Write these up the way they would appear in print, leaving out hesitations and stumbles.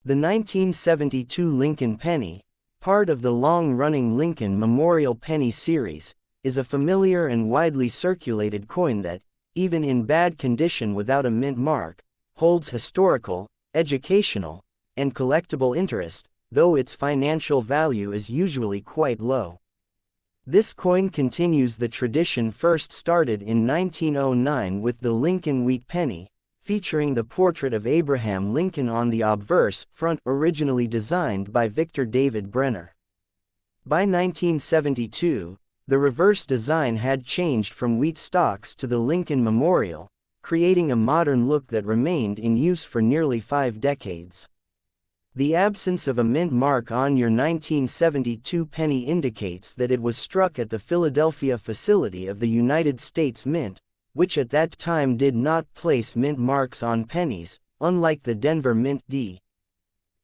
The 1972 Lincoln penny, part of the long-running Lincoln Memorial Penny series, is a familiar and widely circulated coin that, even in bad condition without a mint mark, holds historical, educational, and collectible interest, though its financial value is usually quite low. This coin continues the tradition first started in 1909 with the Lincoln wheat penny, featuring the portrait of Abraham Lincoln on the obverse front, originally designed by Victor David Brenner. By 1972, the reverse design had changed from wheat stalks to the Lincoln Memorial, creating a modern look that remained in use for nearly 5 decades. The absence of a mint mark on your 1972 penny indicates that it was struck at the Philadelphia facility of the United States Mint, which at that time did not place mint marks on pennies, unlike the Denver Mint D.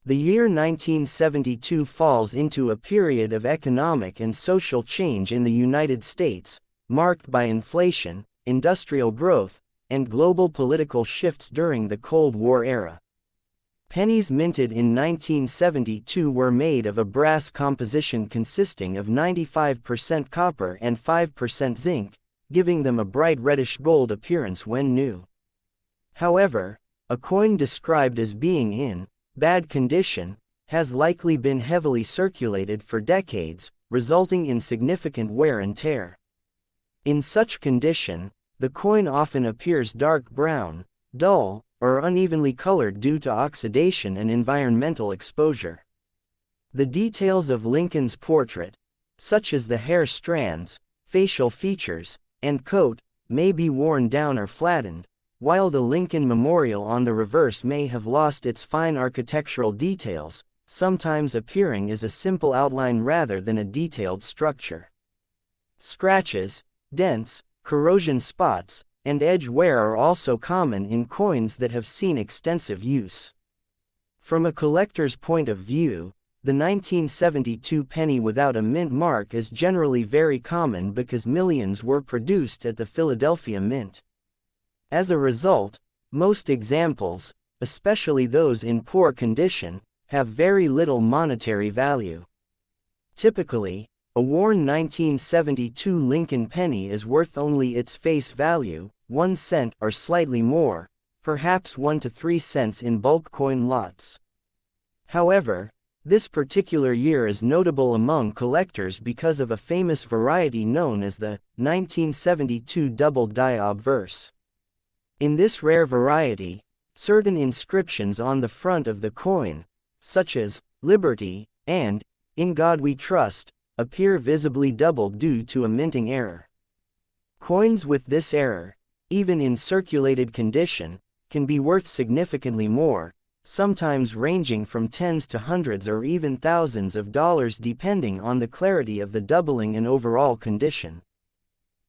The year 1972 falls into a period of economic and social change in the United States, marked by inflation, industrial growth, and global political shifts during the Cold War era. Pennies minted in 1972 were made of a brass composition consisting of 95% copper and 5% zinc, giving them a bright reddish gold appearance when new. However, a coin described as being in bad condition has likely been heavily circulated for decades, resulting in significant wear and tear. In such condition, the coin often appears dark brown, dull, or unevenly colored due to oxidation and environmental exposure. The details of Lincoln's portrait, such as the hair strands, facial features, and coat, may be worn down or flattened, while the Lincoln Memorial on the reverse may have lost its fine architectural details, sometimes appearing as a simple outline rather than a detailed structure. Scratches, dents, corrosion spots, and edge wear are also common in coins that have seen extensive use. From a collector's point of view, the 1972 penny without a mint mark is generally very common because millions were produced at the Philadelphia Mint. As a result, most examples, especially those in poor condition, have very little monetary value. Typically, a worn 1972 Lincoln penny is worth only its face value, 1 cent or slightly more, perhaps 1 to 3 cents in bulk coin lots. However, this particular year is notable among collectors because of a famous variety known as the 1972 double die obverse. In this rare variety, certain inscriptions on the front of the coin, such as "Liberty" and "In God We Trust," appear visibly doubled due to a minting error. Coins with this error, even in circulated condition, can be worth significantly more, sometimes ranging from tens to hundreds or even thousands of dollars depending on the clarity of the doubling and overall condition.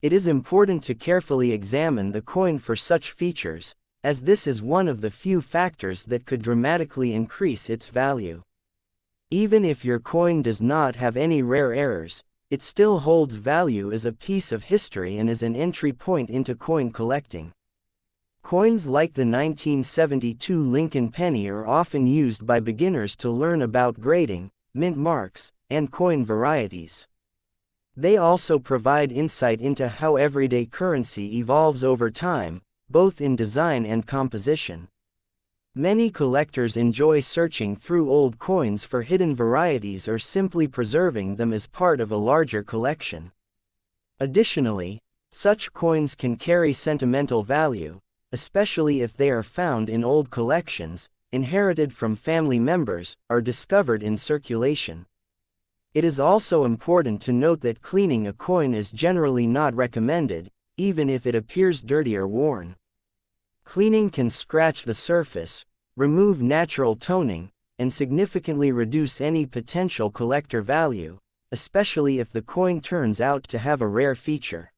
It is important to carefully examine the coin for such features, as this is one of the few factors that could dramatically increase its value. Even if your coin does not have any rare errors, it still holds value as a piece of history and as an entry point into coin collecting. Coins like the 1972 Lincoln penny are often used by beginners to learn about grading, mint marks, and coin varieties. They also provide insight into how everyday currency evolves over time, both in design and composition. Many collectors enjoy searching through old coins for hidden varieties or simply preserving them as part of a larger collection. Additionally, such coins can carry sentimental value, especially if they are found in old collections, inherited from family members, or discovered in circulation. It is also important to note that cleaning a coin is generally not recommended, even if it appears dirty or worn. Cleaning can scratch the surface, remove natural toning, and significantly reduce any potential collector value, especially if the coin turns out to have a rare feature.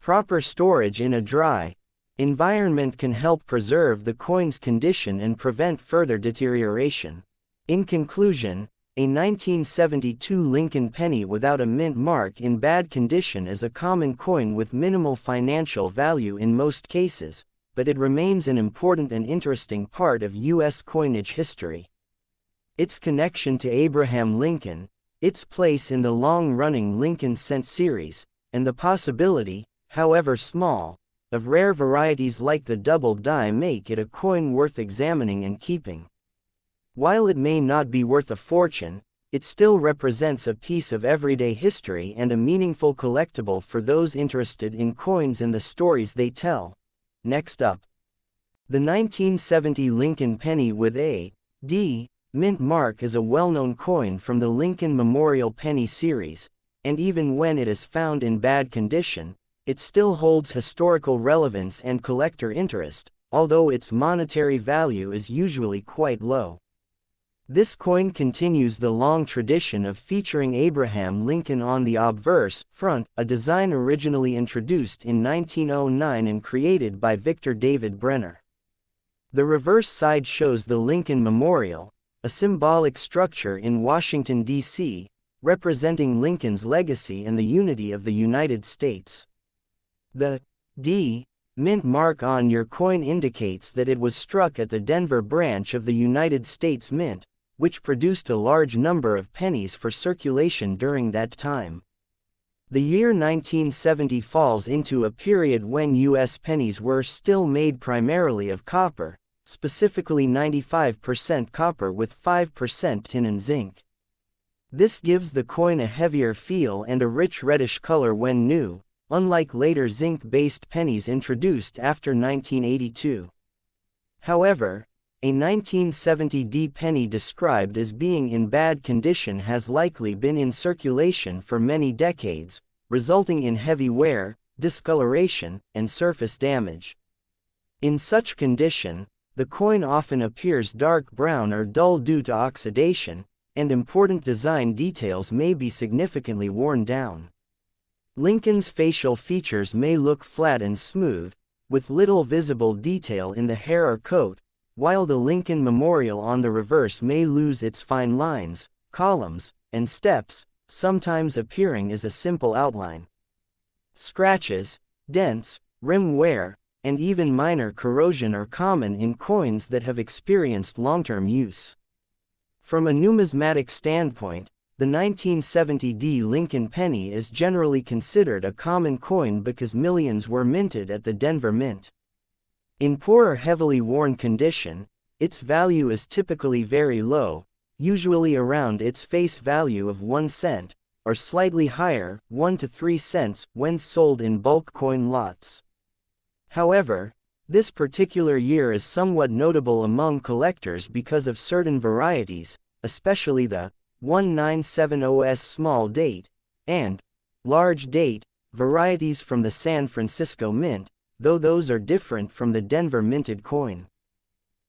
Proper storage in a dry environment can help preserve the coin's condition and prevent further deterioration. In conclusion, a 1972 Lincoln penny without a mint mark in bad condition is a common coin with minimal financial value in most cases, but it remains an important and interesting part of U.S. coinage history. Its connection to Abraham Lincoln, its place in the long-running Lincoln cent series, and the possibility, however small, of rare varieties like the double die make it a coin worth examining and keeping. While it may not be worth a fortune, it still represents a piece of everyday history and a meaningful collectible for those interested in coins and the stories they tell. Next up, the 1970 Lincoln penny with a D mint mark is a well-known coin from the Lincoln Memorial Penny series, and even when it is found in bad condition, it still holds historical relevance and collector interest, although its monetary value is usually quite low. This coin continues the long tradition of featuring Abraham Lincoln on the obverse front, a design originally introduced in 1909 and created by Victor David Brenner. The reverse side shows the Lincoln Memorial, a symbolic structure in Washington, D.C., representing Lincoln's legacy and the unity of the United States. The D mint mark on your coin indicates that it was struck at the Denver branch of the United States Mint, which produced a large number of pennies for circulation during that time. The year 1970 falls into a period when U.S. pennies were still made primarily of copper, specifically 95% copper with 5% tin and zinc. This gives the coin a heavier feel and a rich reddish color when new, unlike later zinc-based pennies introduced after 1982. However, a 1970 D penny described as being in bad condition has likely been in circulation for many decades, resulting in heavy wear, discoloration, and surface damage. In such condition, the coin often appears dark brown or dull due to oxidation, and important design details may be significantly worn down. Lincoln's facial features may look flat and smooth, with little visible detail in the hair or coat, while the Lincoln Memorial on the reverse may lose its fine lines, columns, and steps, sometimes appearing as a simple outline. Scratches, dents, rim wear, and even minor corrosion are common in coins that have experienced long-term use. From a numismatic standpoint, the 1970 D Lincoln penny is generally considered a common coin because millions were minted at the Denver Mint. In poor or heavily worn condition, its value is typically very low, usually around its face value of 1 cent, or slightly higher, 1 to 3 cents, when sold in bulk coin lots. However, this particular year is somewhat notable among collectors because of certain varieties, especially the 1970s small date and large date varieties from the San Francisco Mint, though those are different from the Denver minted coin.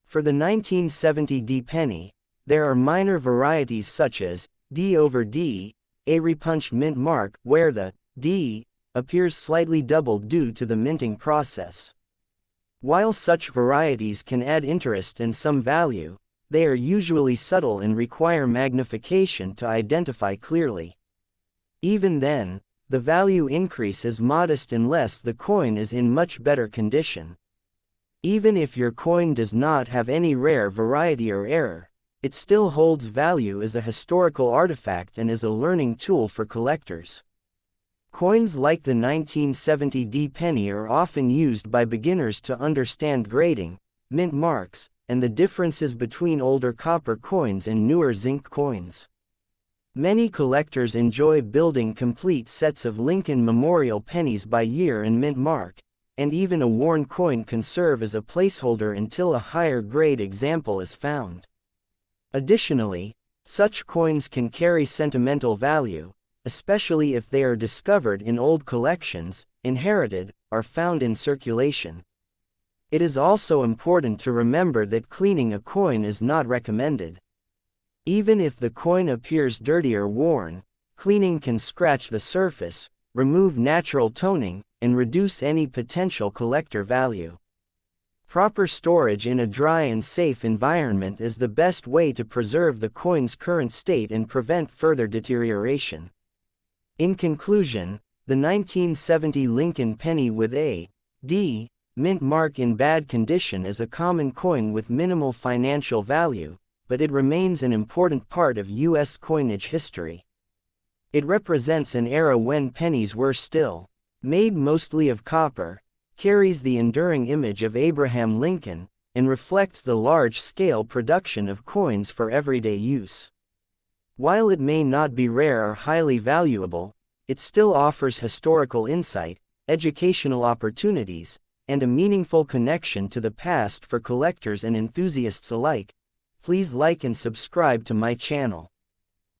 For the 1970 D penny, there are minor varieties such as D over D, a repunched mint mark where the D appears slightly doubled due to the minting process. While such varieties can add interest and some value, they are usually subtle and require magnification to identify clearly. Even then, the value increase is modest unless the coin is in much better condition. Even if your coin does not have any rare variety or error, it still holds value as a historical artifact and as a learning tool for collectors. Coins like the 1970 D penny are often used by beginners to understand grading, mint marks, and the differences between older copper coins and newer zinc coins. Many collectors enjoy building complete sets of Lincoln Memorial pennies by year and mint mark, and even a worn coin can serve as a placeholder until a higher grade example is found. Additionally, such coins can carry sentimental value, especially if they are discovered in old collections, inherited, or found in circulation. It is also important to remember that cleaning a coin is not recommended. Even if the coin appears dirty or worn, cleaning can scratch the surface, remove natural toning, and reduce any potential collector value. Proper storage in a dry and safe environment is the best way to preserve the coin's current state and prevent further deterioration. In conclusion, the 1970 Lincoln penny with a D mint mark in bad condition is a common coin with minimal financial value, but it remains an important part of U.S. coinage history. It represents an era when pennies were still made mostly of copper, carries the enduring image of Abraham Lincoln, and reflects the large-scale production of coins for everyday use. While it may not be rare or highly valuable, it still offers historical insight, educational opportunities, and a meaningful connection to the past for collectors and enthusiasts alike. Please like and subscribe to my channel.